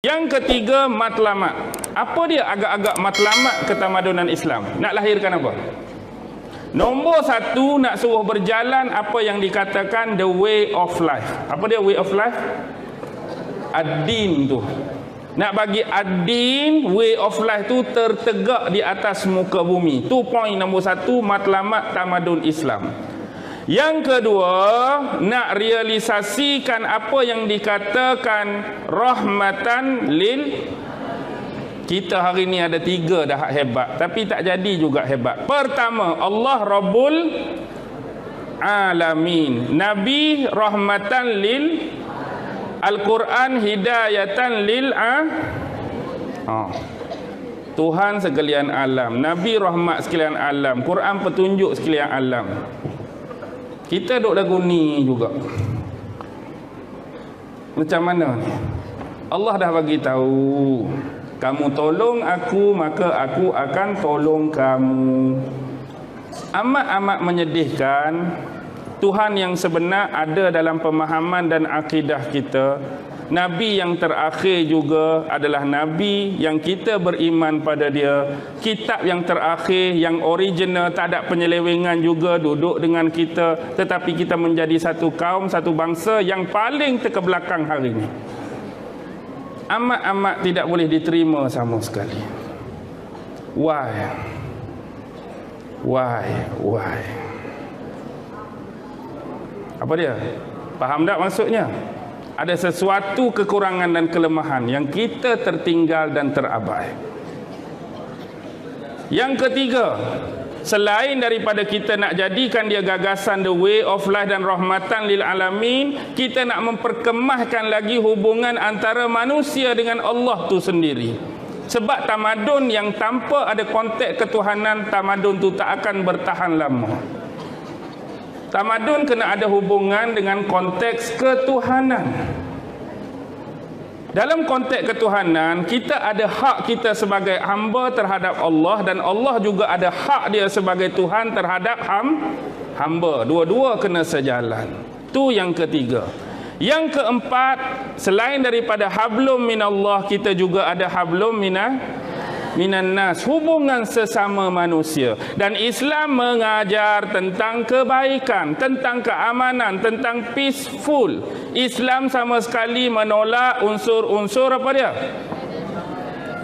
Yang ketiga, matlamat. Apa dia agak-agak matlamat ketamadunan Islam? Nak lahirkan apa? Nombor satu, nak suruh berjalan apa yang dikatakan the way of life. Apa dia way of life? Ad-din tu. Nak bagi ad-din, way of life tu tertegak di atas muka bumi. Tu poin nombor satu, matlamat tamadun Islam. Yang kedua, nak realisasikan apa yang dikatakan rahmatan lil. Kita hari ni ada 3 dah hebat, tapi tak jadi juga hebat. Pertama, Allah Rabbul Alamin. Nabi rahmatan lil. Al-Quran hidayatan lil Tuhan sekalian alam. Nabi rahmat sekalian alam. Quran petunjuk sekalian alam. Kita duk lagu ni juga. Macam mana ni? Allah dah bagi tahu, kamu tolong aku, maka aku akan tolong kamu. Amat-amat menyedihkan, Tuhan yang sebenar ada dalam pemahaman dan akidah kita. Nabi yang terakhir juga adalah Nabi yang kita beriman pada dia. Kitab yang terakhir, yang original, tak ada penyelewengan juga duduk dengan kita. Tetapi kita menjadi satu kaum, satu bangsa yang paling terkebelakang hari ini. Amat-amat tidak boleh diterima sama sekali. Why? Apa dia? Faham tak maksudnya? Ada sesuatu kekurangan dan kelemahan yang kita tertinggal dan terabai. Yang ketiga, selain daripada kita nak jadikan dia gagasan the way of life dan rahmatan lil alamin, kita nak memperkemahkan lagi hubungan antara manusia dengan Allah tu sendiri. Sebab tamadun yang tanpa ada konteks ketuhanan, tamadun tu tak akan bertahan lama. Tamadun kena ada hubungan dengan konteks ketuhanan. Dalam konteks ketuhanan, kita ada hak kita sebagai hamba terhadap Allah, dan Allah juga ada hak dia sebagai Tuhan terhadap hamba. Dua-dua kena sejalan. Tu yang ketiga. Yang keempat, selain daripada hablum minallah, kita juga ada hablum minan nas, hubungan sesama manusia. Dan Islam mengajar tentang kebaikan, tentang keamanan, tentang peaceful. Islam sama sekali menolak unsur-unsur apa dia?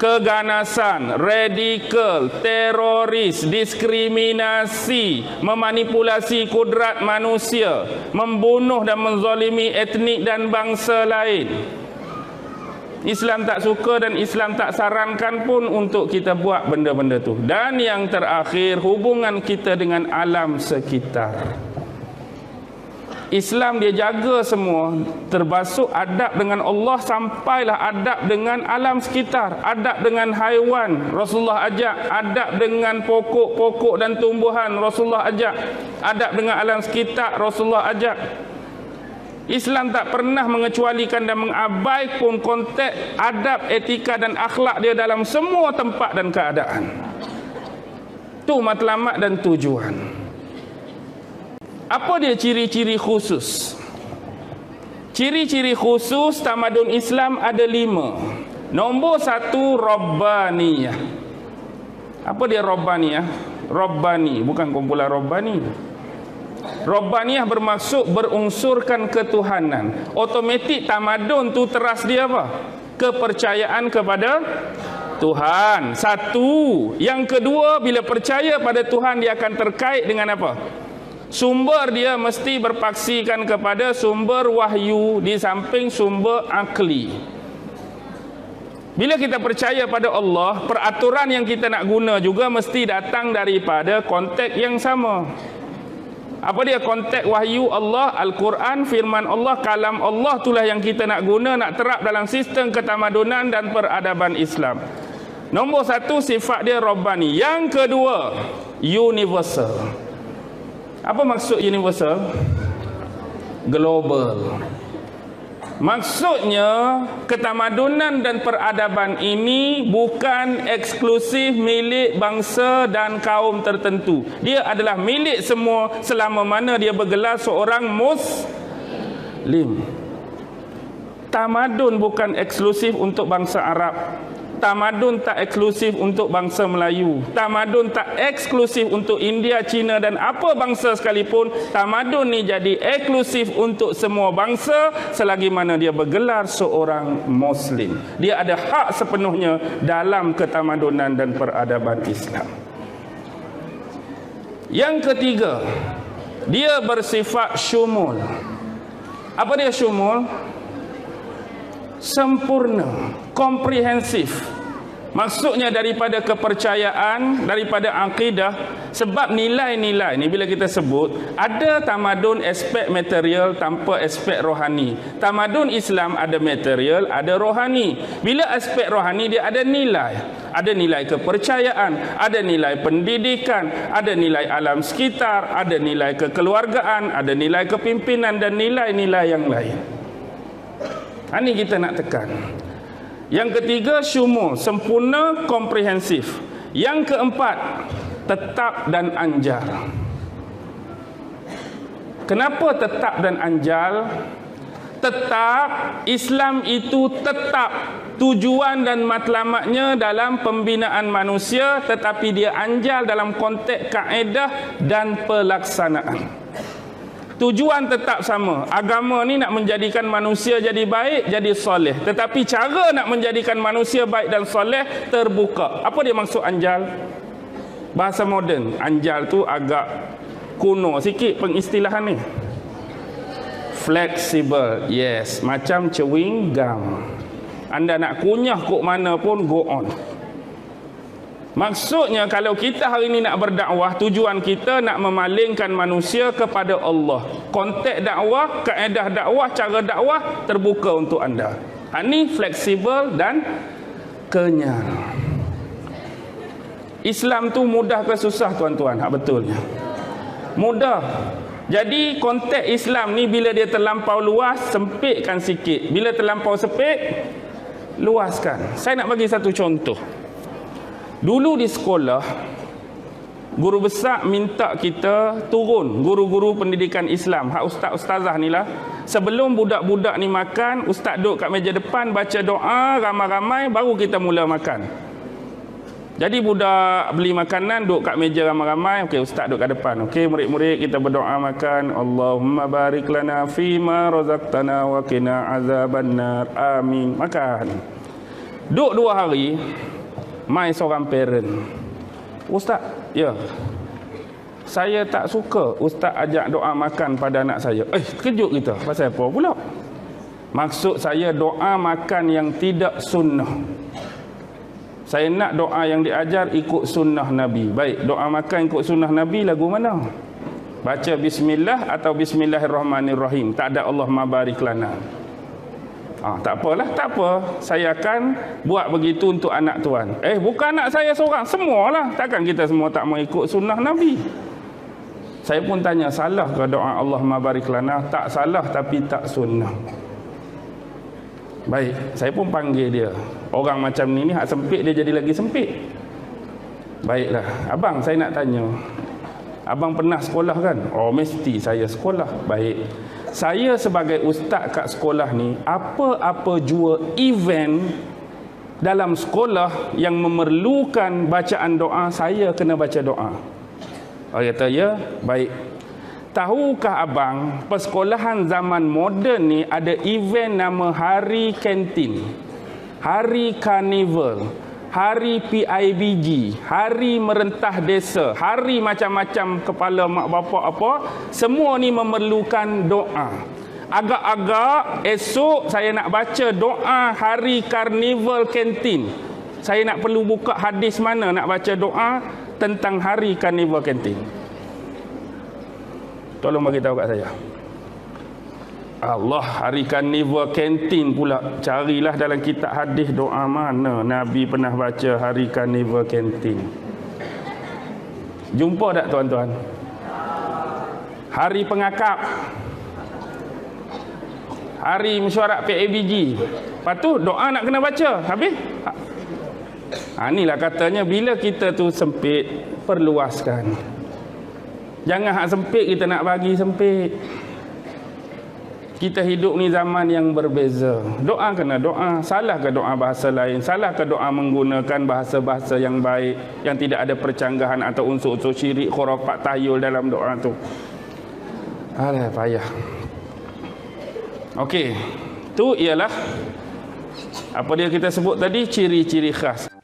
Keganasan, radikal, teroris, diskriminasi, memanipulasi kudrat manusia, membunuh dan menzalimi etnik dan bangsa lain. Islam tak suka dan Islam tak sarankan pun untuk kita buat benda-benda tu. Dan yang terakhir, hubungan kita dengan alam sekitar. Islam dia jaga semua, termasuk adab dengan Allah sampailah adab dengan alam sekitar, adab dengan haiwan Rasulullah ajak, adab dengan pokok-pokok dan tumbuhan Rasulullah ajak, adab dengan alam sekitar Rasulullah ajak. Islam tak pernah mengecualikan dan mengabaikan pun konteks adab, etika dan akhlak dia dalam semua tempat dan keadaan. Tu matlamat dan tujuan. Apa dia ciri-ciri khusus? Ciri-ciri khusus tamadun Islam ada 5. Nombor 1, Rabbaniyah. Apa dia Rabbaniyah? Rabbani, bukan kumpulan Rabbani. Rabbaniyah bermaksud berunsurkan ketuhanan. Otomatik tamadun tu teras dia apa? Kepercayaan kepada Tuhan. Satu. Yang kedua, bila percaya pada Tuhan, dia akan terkait dengan apa? Sumber dia mesti berpaksikan kepada sumber wahyu di samping sumber akli. Bila kita percaya pada Allah, peraturan yang kita nak guna juga mesti datang daripada konteks yang sama. Apa dia konteks wahyu Allah, Al-Quran, firman Allah, kalam Allah, itulah yang kita nak guna, nak terap dalam sistem ketamadunan dan peradaban Islam. Nombor 1, sifat dia Rabbani. Yang kedua, universal. Apa maksud universal? Global. Maksudnya, ketamadunan dan peradaban ini bukan eksklusif milik bangsa dan kaum tertentu. Dia adalah milik semua selama mana dia bergelar seorang Muslim. Tamadun bukan eksklusif untuk bangsa Arab. Tamadun tak eksklusif untuk bangsa Melayu. Tamadun tak eksklusif untuk India, Cina dan apa bangsa sekalipun. Tamadun ni jadi eksklusif untuk semua bangsa selagi mana dia bergelar seorang Muslim. Dia ada hak sepenuhnya dalam ketamadunan dan peradaban Islam. Yang ketiga, dia bersifat syumul. Apa dia syumul? Sempurna, komprehensif. Maksudnya daripada kepercayaan, daripada akidah. Sebab nilai-nilai ni bila kita sebut, ada tamadun aspek material tanpa aspek rohani. Tamadun Islam ada material, ada rohani. Bila aspek rohani dia ada nilai. Ada nilai kepercayaan, ada nilai pendidikan, ada nilai alam sekitar, ada nilai kekeluargaan, ada nilai kepimpinan dan nilai-nilai yang lain. Ini kita nak tekan. Yang ketiga, syumul, sempurna, komprehensif. Yang keempat, tetap dan anjal. Kenapa tetap dan anjal? Tetap, Islam itu tetap tujuan dan matlamatnya dalam pembinaan manusia, tetapi dia anjal dalam konteks kaedah dan pelaksanaan. Tujuan tetap sama. Agama ni nak menjadikan manusia jadi baik, jadi soleh. Tetapi cara nak menjadikan manusia baik dan soleh terbuka. Apa dia maksud anjal? Bahasa moden. Anjal tu agak kuno sikit pengistilahan ni. Flexible. Yes. Macam chewing gum. Anda nak kunyah kok mana pun go on. Maksudnya kalau kita hari ini nak berdakwah, tujuan kita nak memalingkan manusia kepada Allah. Konteks dakwah, kaedah dakwah, cara dakwah terbuka untuk anda. Ini fleksibel dan kenyal. Islam tu mudah ke susah tuan-tuan? Betulnya. Mudah. Jadi konteks Islam ni bila dia terlampau luas, sempitkan sikit. Bila terlampau sempit, luaskan. Saya nak bagi satu contoh. Dulu di sekolah, guru besar minta kita turun, guru-guru pendidikan Islam, hak ustaz-ustazah ni lah. Sebelum budak-budak ni makan, ustaz duduk kat meja depan, baca doa ramai-ramai, baru kita mula makan. Jadi budak beli makanan, duduk kat meja ramai-ramai, okey ustaz duduk kat depan. Okey murid-murid kita berdoa makan. Allahumma barik lana fima razaqtana wa qina azabannar. Amin. Makan. Duduk 2 hari, mai seorang parent. Ustaz, ya. Saya tak suka ustaz ajak doa makan pada anak saya. Terkejut kita. Pasal apa pula? Maksud saya doa makan yang tidak sunnah. Saya nak doa yang diajar ikut sunnah Nabi. Baik, doa makan ikut sunnah Nabi lagu mana? Baca bismillah atau bismillahirrahmanirrahim. Tak ada Allahumma barik lana. Tak apalah, tak apa. Saya akan buat begitu untuk anak tuan. Bukan anak saya seorang, semualah. Takkan kita semua tak mau ikut sunnah Nabi? Saya pun tanya, salah ke doa Allahumma barik lana? Tak salah, tapi tak sunnah. Baik, saya pun panggil dia. Orang macam ni hak sempit dia jadi lagi sempit. Baiklah, abang saya nak tanya. Abang pernah sekolah kan? Oh, mesti saya sekolah. Baik. Saya sebagai ustaz kat sekolah ni, apa-apa jua event dalam sekolah yang memerlukan bacaan doa, saya kena baca doa. Orang kata, ya, baik. Tahukah abang, persekolahan zaman moden ni ada event nama Hari Kantin, Hari Karnival, Hari PIBG, Hari Merentah Desa, Hari macam-macam kepala mak bapak apa, semua ni memerlukan doa. Agak-agak esok saya nak baca doa Hari Karnival Kantin. Saya nak perlu buka hadis mana nak baca doa tentang Hari Karnival Kantin. Tolong bagi tahu kat saya. Allah, Hari Karnival Kantin pula. Carilah dalam kitab hadis doa mana Nabi pernah baca Hari Karnival Kantin. Jumpa tak tuan-tuan? Hari Pengakap, Hari Mesyuarat PABG. Lepas tu doa nak kena baca. Habis? Inilah katanya bila kita tu sempit, perluaskan. Jangan hak sempit kita nak bagi sempit. Kita hidup ni zaman yang berbeza. Doa kena doa. Salah ke doa bahasa lain? Salah ke doa menggunakan bahasa-bahasa yang baik, yang tidak ada percanggahan atau unsur-unsur syirik, khurafat, tahyul dalam doa tu? Alah, payah. Okey. Tu ialah apa dia kita sebut tadi, ciri-ciri khas.